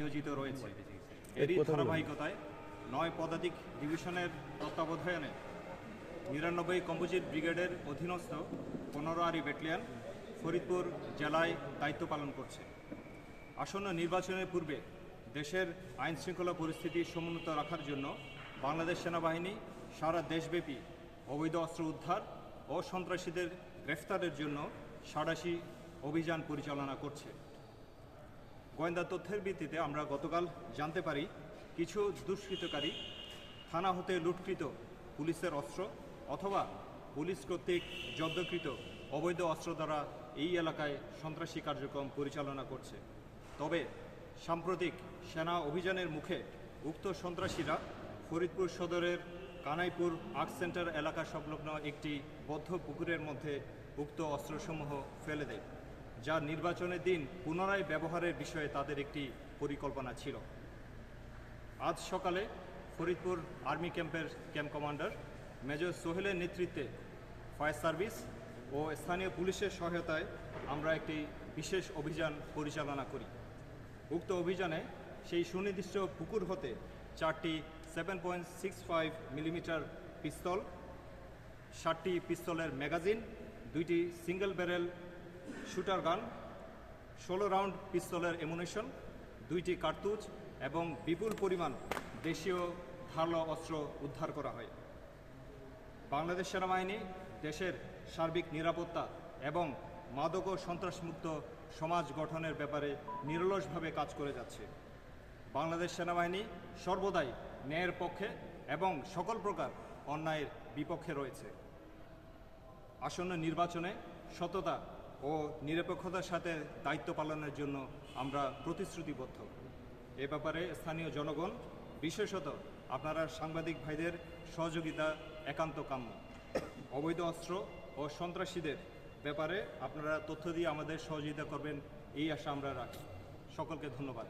নিয়োজিত রয়েছে। এরই ধারাবাহিকতায় 9 পদাতিক ডিভিশনের তত্ত্বাবধানে 99 কম্পোজিট ব্রিগেডের অধীনস্থ 15 ব্যাটালিয়ন ফরিদপুর জেলায় দায়িত্ব পালন করছে। আসন্ন নির্বাচনের পূর্বে দেশের আইনশৃঙ্খলা পরিস্থিতি সমুন্নত রাখার জন্য বাংলাদেশ সেনাবাহিনী সারা দেশব্যাপী অবৈধ অস্ত্র উদ্ধার ও সন্ত্রাসীদের গ্রেফতারের জন্য সাঁড়াশি অভিযান পরিচালনা করছে। গোয়েন্দা তথ্যের ভিত্তিতে আমরা গতকাল জানতে পারি কিছু দুষ্কৃতকারী থানা হতে লুটকৃত পুলিশের অস্ত্র অথবা পুলিশ কর্তৃক জব্দকৃত অবৈধ অস্ত্র দ্বারা এই এলাকায় সন্ত্রাসী কার্যক্রম পরিচালনা করছে। তবে সাম্প্রতিক সেনা অভিযানের মুখে উক্ত সন্ত্রাসীরা ফরিদপুর সদরের কানাইপুর আর্ট সেন্টার এলাকা সংলগ্ন একটি বদ্ধ পুকুরের মধ্যে উক্ত অস্ত্রসমূহ ফেলে দেয়, যা নির্বাচনের দিন পুনরায় ব্যবহারের বিষয়ে তাদের একটি পরিকল্পনা ছিল। আজ সকালে ফরিদপুর আর্মি ক্যাম্পের ক্যাম্প কমান্ডার মেজর সোহেলের নেতৃত্বে ফায়ার সার্ভিস ও স্থানীয় পুলিশের সহায়তায় আমরা একটি বিশেষ অভিযান পরিচালনা করি। উক্ত অভিযানে সেই সুনির্দিষ্ট পুকুর হতে 4টি 7.65 মিলিমিটার পিস্তল, 60টি পিস্তলের ম্যাগাজিন, 2টি single barrel shooter gun, 16 round পিস্তলের ammunition, 2টি কার্তুজ এবং বিপুল পরিমাণ দেশীয় ধারালো অস্ত্র উদ্ধার করা হয়। বাংলাদেশ সেনাবাহিনী দেশের সার্বিক নিরাপত্তা এবং মাদক ও সন্ত্রাসমুক্ত সমাজ গঠনের ব্যাপারে নিরলসভাবে কাজ করে যাচ্ছে। বাংলাদেশ সেনাবাহিনী সর্বদাই ন্যায়ের পক্ষে এবং সকল প্রকার অন্যায়ের বিপক্ষে রয়েছে। আসন্ন নির্বাচনে সততা ও নিরপেক্ষতার সাথে দায়িত্ব পালনের জন্য আমরা প্রতিশ্রুতিবদ্ধ। এ ব্যাপারে স্থানীয় জনগণ, বিশেষত আপনারা সাংবাদিক ভাইদের সহযোগিতা একান্ত কাম্য। অবৈধ অস্ত্র ও সন্ত্রাসীদের ব্যাপারে আপনারা তথ্য দিয়ে আমাদের সহযোগিতা করবেন, এই আশা আমরা রাখি। সকলকে ধন্যবাদ।